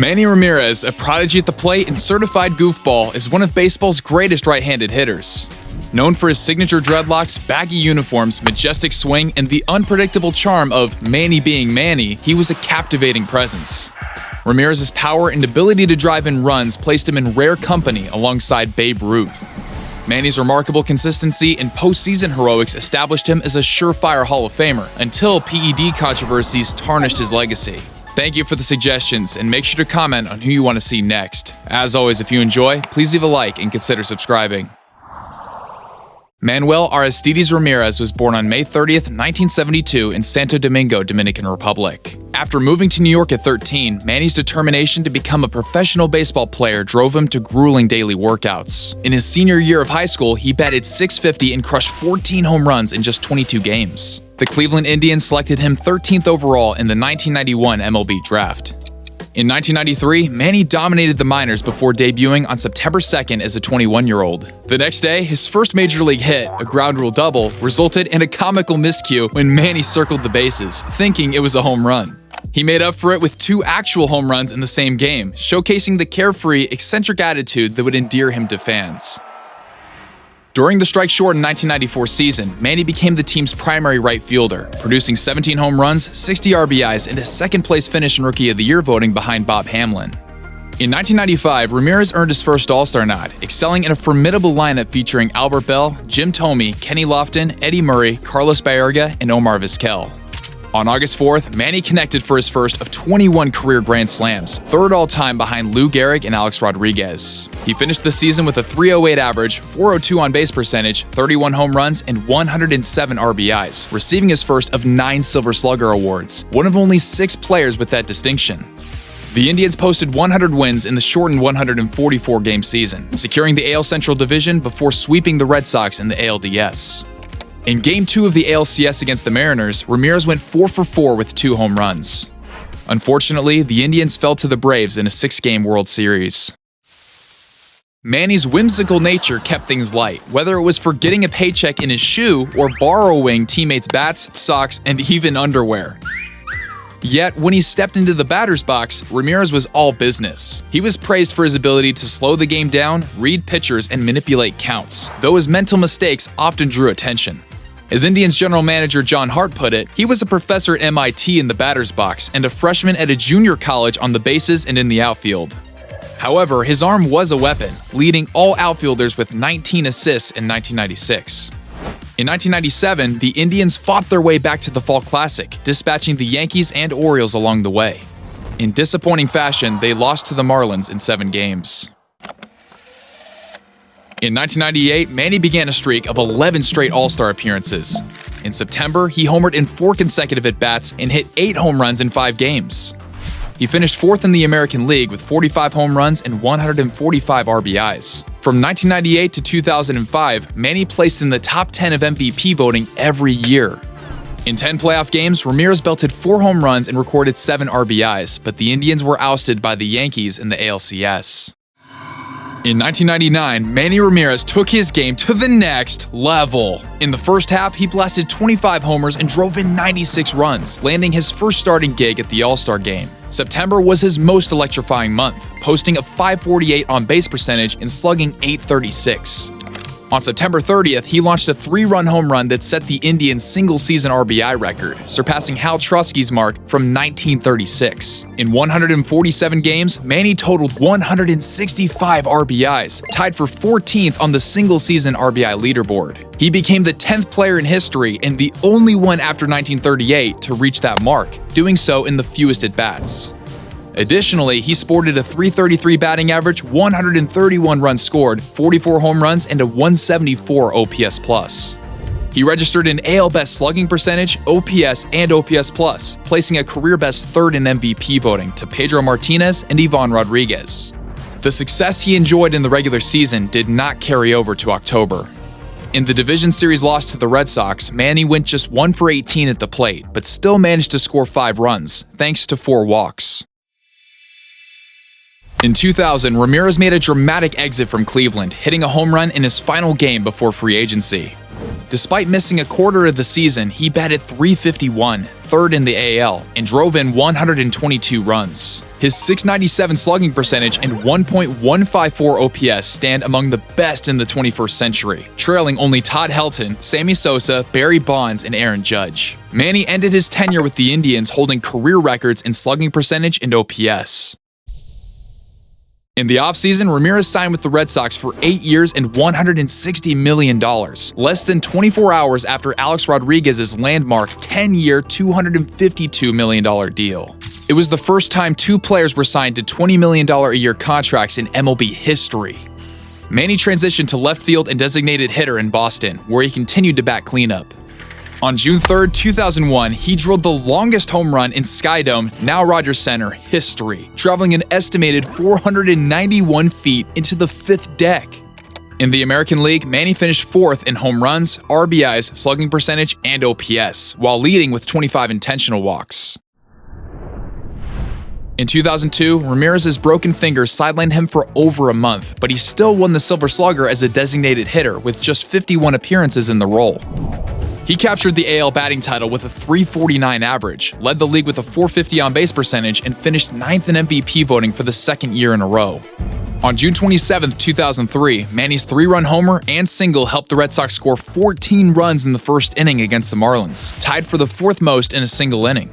Manny Ramirez, a prodigy at the plate and certified goofball, is one of baseball's greatest right-handed hitters. Known for his signature dreadlocks, baggy uniforms, majestic swing, and the unpredictable charm of Manny being Manny, he was a captivating presence. Ramirez's power and ability to drive in runs placed him in rare company alongside Babe Ruth. Manny's remarkable consistency and postseason heroics established him as a surefire Hall of Famer until PED controversies tarnished his legacy. Thank you for the suggestions, and make sure to comment on who you want to see next. As always, if you enjoy, please leave a like and consider subscribing. Manuel Aristides Ramirez was born on May 30th, 1972 in Santo Domingo, Dominican Republic. After moving to New York at 13, Manny's determination to become a professional baseball player drove him to grueling daily workouts. In his senior year of high school, he batted .650 and crushed 14 home runs in just 22 games. The Cleveland Indians selected him 13th overall in the 1991 MLB draft. In 1993, Manny dominated the minors before debuting on September 2nd as a 21-year-old. The next day, his first major league hit, a ground rule double, resulted in a comical miscue when Manny circled the bases, thinking it was a home run. He made up for it with 2 actual home runs in the same game, showcasing the carefree, eccentric attitude that would endear him to fans. During the strike-shortened 1994 season, Manny became the team's primary right fielder, producing 17 home runs, 60 RBIs, and a second-place finish in Rookie of the Year voting behind Bob Hamelin. In 1995, Ramirez earned his first All-Star nod, excelling in a formidable lineup featuring Albert Belle, Jim Thome, Kenny Lofton, Eddie Murray, Carlos Baerga, and Omar Vizquel. On August 4th, Manny connected for his first of 21 career Grand Slams, third all-time behind Gehrig and Alex Rodríguez. He finished the season with a .308 average, .402 on-base percentage, 31 home runs, and 107 RBIs, receiving his first of 9 Silver Slugger awards, one of only 6 players with that distinction. The Indians posted 100 wins in the shortened 144-game season, securing the AL Central Division before sweeping the Red Sox in the ALDS. In Game 2 of the ALCS against the Mariners, Ramirez went 4 for 4 with 2 home runs. Unfortunately, the Indians fell to the Braves in a 6-game World Series. Manny's whimsical nature kept things light, whether it was for getting a paycheck in his shoe or borrowing teammates' bats, socks, and even underwear. Yet, when he stepped into the batter's box, Ramirez was all business. He was praised for his ability to slow the game down, read pitchers, and manipulate counts, though his mental mistakes often drew attention. As Indians general manager John Hart put it, he was a professor at MIT in the batter's box and a freshman at a junior college on the bases and in the outfield. However, his arm was a weapon, leading all outfielders with 19 assists in 1996. In 1997, the Indians fought their way back to the Fall Classic, dispatching the Yankees and Orioles along the way. In disappointing fashion, they lost to the Marlins in 7 games. In 1998, Manny began a streak of 11 straight All-Star appearances. In September, he homered in 4 consecutive at-bats and hit 8 home runs in 5 games. He finished 4th in the American League with 45 home runs and 145 RBIs. From 1998 to 2005, Manny placed in the top 10 of MVP voting every year. In 10 playoff games, Ramirez belted 4 home runs and recorded 7 RBIs, but the Indians were ousted by the Yankees in the ALCS. In 1999, Manny Ramirez took his game to the next level. In the first half, he blasted 25 homers and drove in 96 runs, landing his first starting gig at the All-Star game. September was his most electrifying month, posting a .548 on-base percentage and slugging .836. On September 30th, he launched a 3-run home run that set the Indians' single-season RBI record, surpassing Hal Trosky's mark from 1936. In 147 games, Manny totaled 165 RBIs, tied for 14th on the single-season RBI leaderboard. He became the 10th player in history and the only one after 1938 to reach that mark, doing so in the fewest at-bats. Additionally, he sported a .333 batting average, 131 runs scored, 44 home runs, and a .174 OPS+. He registered an AL Best slugging percentage, OPS, and OPS+, placing a career-best 3rd in MVP voting to Pedro Martinez and Iván Rodríguez. The success he enjoyed in the regular season did not carry over to October. In the division series loss to the Red Sox, Manny went just 1 for 18 at the plate, but still managed to score 5 runs, thanks to 4 walks. In 2000, Ramirez made a dramatic exit from Cleveland, hitting a home run in his final game before free agency. Despite missing a quarter of the season, he batted .351, 3rd in the AL, and drove in 122 runs. His .697 slugging percentage and 1.154 OPS stand among the best in the 21st century, trailing only Todd Helton, Sammy Sosa, Barry Bonds, and Aaron Judge. Manny ended his tenure with the Indians holding career records in slugging percentage and OPS. In the offseason, Ramirez signed with the Red Sox for 8 years and $160 million, less than 24 hours after Alex Rodríguez's landmark 10-year, $252 million deal. It was the first time two players were signed to $20 million a year contracts in MLB history. Manny transitioned to left field and designated hitter in Boston, where he continued to bat cleanup. On June 3, 2001, he drilled the longest home run in Skydome, now Rogers Center, history, traveling an estimated 491 feet into the fifth deck. In the American League, Manny finished 4th in home runs, RBIs, slugging percentage, and OPS, while leading with 25 intentional walks. In 2002, Ramirez's broken finger sidelined him for over a month, but he still won the Silver Slugger as a designated hitter with just 51 appearances in the role. He captured the AL batting title with a .349 average, led the league with a .450 on-base percentage, and finished 9th in MVP voting for the second year in a row. On June 27, 2003, Manny's 3-run homer and single helped the Red Sox score 14 runs in the first inning against the Marlins, tied for the 4th most in a single inning.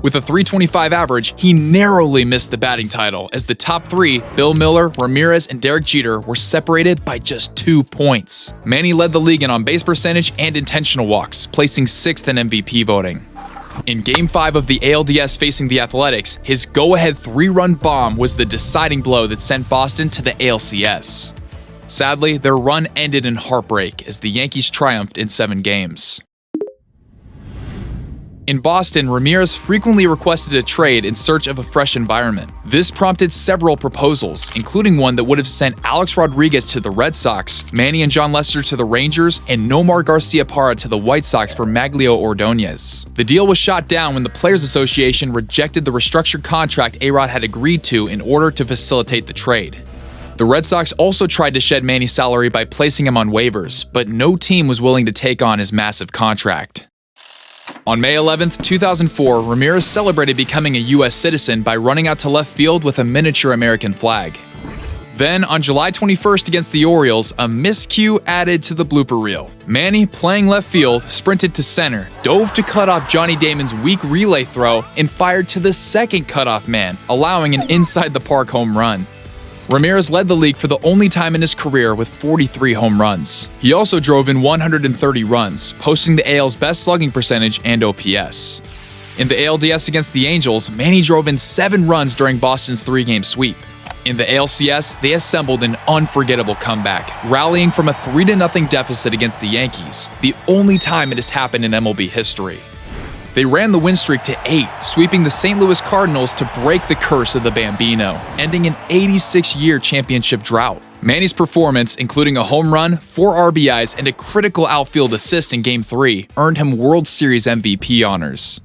With a .325 average, he narrowly missed the batting title as the top 3, Bill Mueller, Ramirez, and Derek Jeter, were separated by just 2 points. Manny led the league in on-base percentage and intentional walks, placing 6th in MVP voting. In Game 5 of the ALDS facing the Athletics, his go-ahead 3-run bomb was the deciding blow that sent Boston to the ALCS. Sadly, their run ended in heartbreak as the Yankees triumphed in 7 games. In Boston, Ramirez frequently requested a trade in search of a fresh environment. This prompted several proposals, including one that would have sent Alex Rodríguez to the Red Sox, Manny and John Lester to the Rangers, and Nomar Garciaparra to the White Sox for Maglio Ordóñez. The deal was shot down when the Players Association rejected the restructured contract A-Rod had agreed to in order to facilitate the trade. The Red Sox also tried to shed Manny's salary by placing him on waivers, but no team was willing to take on his massive contract. On May 11, 2004, Ramirez celebrated becoming a U.S. citizen by running out to left field with a miniature American flag. Then, on July 21st against the Orioles, a miscue added to the blooper reel. Manny, playing left field, sprinted to center, dove to cut off Johnny Damon's weak relay throw, and fired to the second cutoff man, allowing an inside-the-park home run. Ramirez led the league for the only time in his career with 43 home runs. He also drove in 130 runs, posting the AL's best slugging percentage and OPS. In the ALDS against the Angels, Manny drove in 7 runs during Boston's 3-game sweep. In the ALCS, they assembled an unforgettable comeback, rallying from a 3-0 deficit against the Yankees, the only time it has happened in MLB history. They ran the win streak to 8, sweeping the St. Louis Cardinals to break the curse of the Bambino, ending an 86-year championship drought. Manny's performance, including a home run, 4 RBIs, and a critical outfield assist in Game 3, earned him World Series MVP honors.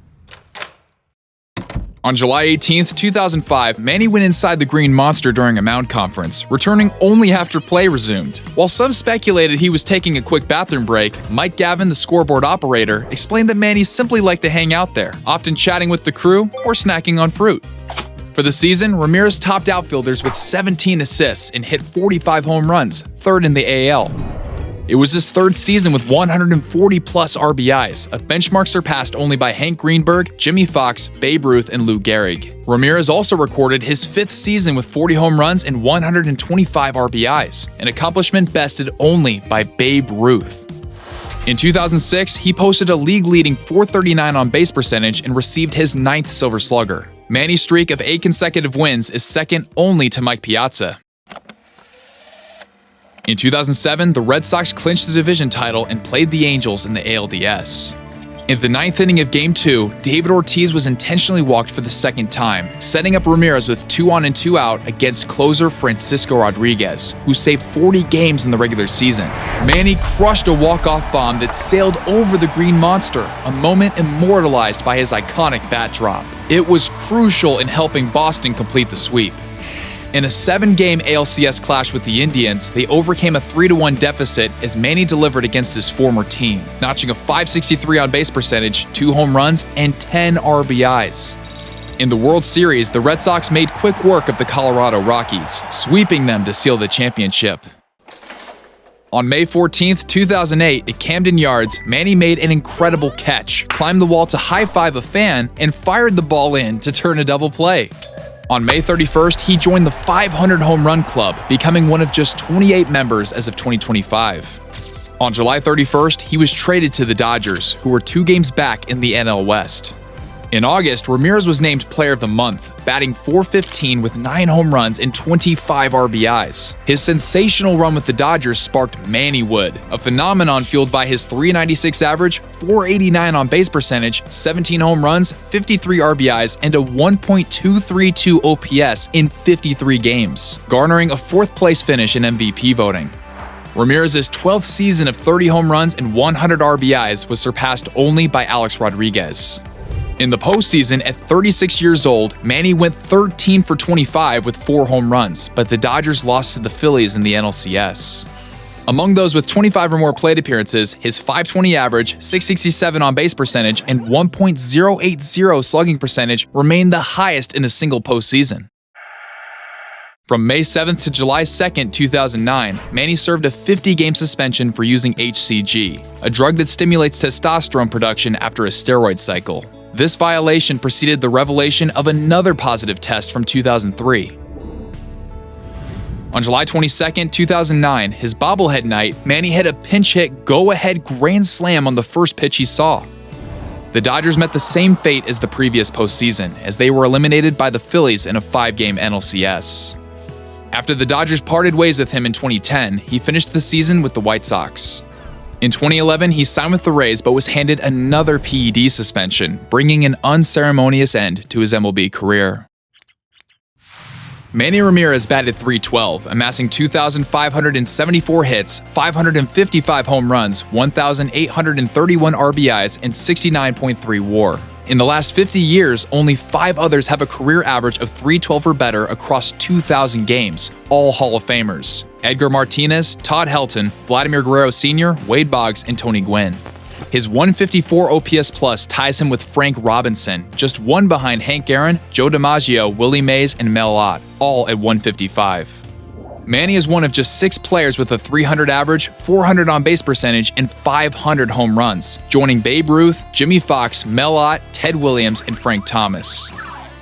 On July 18, 2005, Manny went inside the Green Monster during a mound conference, returning only after play resumed. While some speculated he was taking a quick bathroom break, Mike Gavin, the scoreboard operator, explained that Manny simply liked to hang out there, often chatting with the crew or snacking on fruit. For the season, Ramirez topped outfielders with 17 assists and hit 45 home runs, 3rd in the AL. It was his 3rd season with 140-plus RBIs, a benchmark surpassed only by Hank Greenberg, Jimmy Fox, Babe Ruth, and Lou Gehrig. Ramirez also recorded his 5th season with 40 home runs and 125 RBIs, an accomplishment bested only by Babe Ruth. In 2006, he posted a league-leading .439 on-base percentage and received his 9th Silver Slugger. Manny's streak of 8 consecutive wins is second only to Mike Piazza. In 2007, the Red Sox clinched the division title and played the Angels in the ALDS. In the 9th inning of Game 2, David Ortiz was intentionally walked for the 2nd time, setting up Ramirez with 2 on and 2 out against closer Francisco Rodríguez, who saved 40 games in the regular season. Manny crushed a walk-off bomb that sailed over the Green Monster, a moment immortalized by his iconic bat drop. It was crucial in helping Boston complete the sweep. In a 7-game ALCS clash with the Indians, they overcame a 3-1 deficit as Manny delivered against his former team, notching a .563 on-base percentage, 2 home runs, and 10 RBIs. In the World Series, the Red Sox made quick work of the Colorado Rockies, sweeping them to steal the championship. On May 14, 2008, at Camden Yards, Manny made an incredible catch, climbed the wall to high-five a fan, and fired the ball in to turn a double play. On May 31st, he joined the 500 home run club, becoming one of just 28 members as of 2025. On July 31st, he was traded to the Dodgers, who were 2 games back in the NL West. In August, Ramirez was named Player of the Month, batting .415 with 9 home runs and 25 RBIs. His sensational run with the Dodgers sparked Mannywood, a phenomenon fueled by his .396 average, .489 on base percentage, 17 home runs, 53 RBIs, and a 1.232 OPS in 53 games, garnering a 4th-place finish in MVP voting. Ramirez's 12th season of 30 home runs and 100 RBIs was surpassed only by Alex Rodríguez. In the postseason, at 36 years old, Manny went 13 for 25 with 4 home runs, but the Dodgers lost to the Phillies in the NLCS. Among those with 25 or more plate appearances, his .520 average, .667 on base percentage, and 1.080 slugging percentage remained the highest in a single postseason. From May 7th to July 2nd, 2009, Manny served a 50-game suspension for using HCG, a drug that stimulates testosterone production after a steroid cycle. This violation preceded the revelation of another positive test from 2003. On July 22, 2009, his bobblehead night, Manny hit a pinch-hit go-ahead grand slam on the first pitch he saw. The Dodgers met the same fate as the previous postseason, as they were eliminated by the Phillies in a 5-game NLCS. After the Dodgers parted ways with him in 2010, he finished the season with the White Sox. In 2011, he signed with the Rays but was handed another PED suspension, bringing an unceremonious end to his MLB career. Manny Ramirez batted .312, amassing 2,574 hits, 555 home runs, 1,831 RBIs, and 69.3 WAR. In the last 50 years, only 5 others have a career average of .312 or better across 2,000 games, all Hall of Famers: Edgar Martinez, Todd Helton, Vladimir Guerrero Sr., Wade Boggs, and Tony Gwynn. His 154 OPS plus ties him with Frank Robinson, just 1 behind Hank Aaron, Joe DiMaggio, Willie Mays, and Mel Ott, all at 155. Manny is one of just 6 players with a .300 average, .400 on base percentage, and 500 home runs, joining Babe Ruth, Jimmy Fox, Mel Ott, Ted Williams, and Frank Thomas.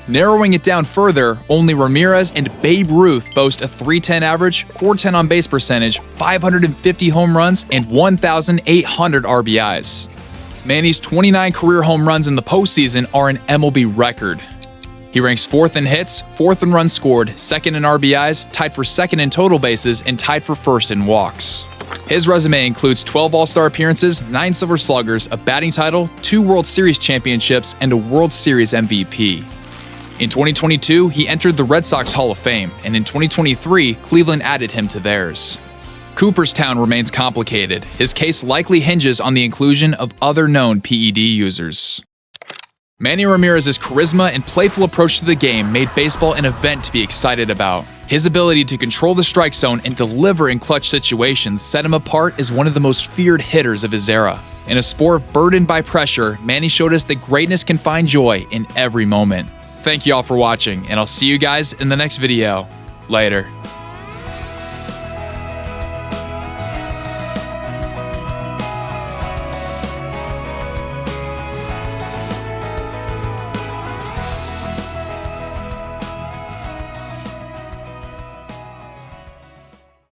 Narrowing it down further, only Ramirez and Babe Ruth boast a .310 average, .410 on base percentage, 550 home runs, and 1,800 RBIs. Manny's 29 career home runs in the postseason are an MLB record. He ranks 4th in hits, 4th in runs scored, 2nd in RBIs, tied for 2nd in total bases, and tied for 1st in walks. His resume includes 12 All-Star appearances, 9 Silver Sluggers, a batting title, 2 World Series championships, and a World Series MVP. In 2022, he entered the Red Sox Hall of Fame, and in 2023, Cleveland added him to theirs. Cooperstown remains complicated. His case likely hinges on the inclusion of other known PED users. Manny Ramirez's charisma and playful approach to the game made baseball an event to be excited about. His ability to control the strike zone and deliver in clutch situations set him apart as one of the most feared hitters of his era. In a sport burdened by pressure, Manny showed us that greatness can find joy in every moment. Thank you all for watching, and I'll see you guys in the next video. Later.